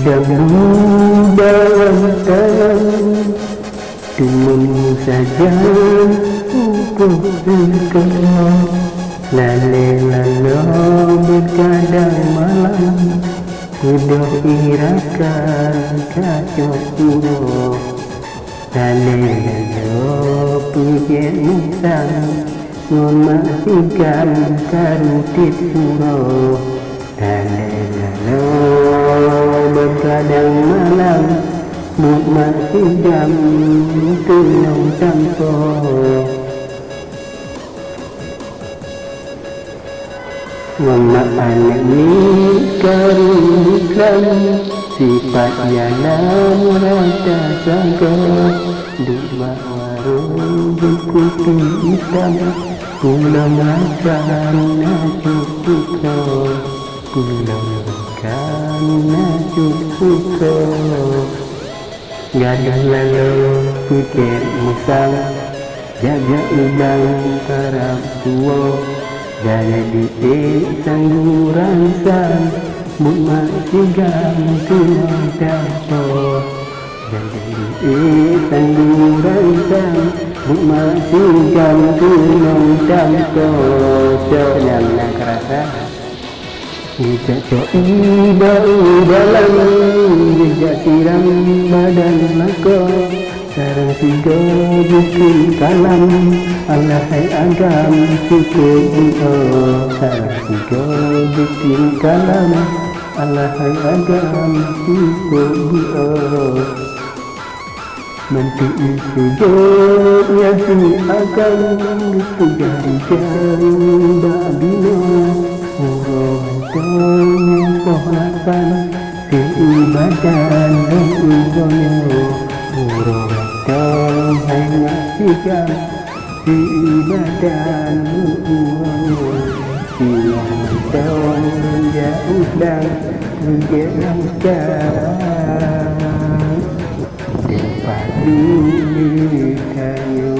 dalam tangan, cuma saja putuskan. Lalu berkadang malam, sudah irakan kacau puro. Lalu pujian musang, mematikan karutit puro. Lalu berkadang malam, mematikan tulung tanpa. Mama anak ni karunikan, sifat jalan rata sangka. Dua warung berkutu hitam, pulang makan najuk suka. Pulang makan najuk suka. Gadah lalu putih musang, jaga udang karab tua. Jadi sangguran sang, buat sigang tuang jatuh. Jadi sangguran sang, buat sigang tuang jatuh. Jangan nak kerasa. Jejak co'i dalam, jejak siram badan maka. Sarang tiga bukti kalam, Allahai agam syukur doa. Sarang tiga bukti kalam, Allahai agam syukur doa. Nanti sujud ya si agam, Pujari janda bina. Urang pohatan, si ibadan ugonya. Urang hanya sikan, si ibadan siang jauh dan berjalan sekarang. Tempat dulu kayu.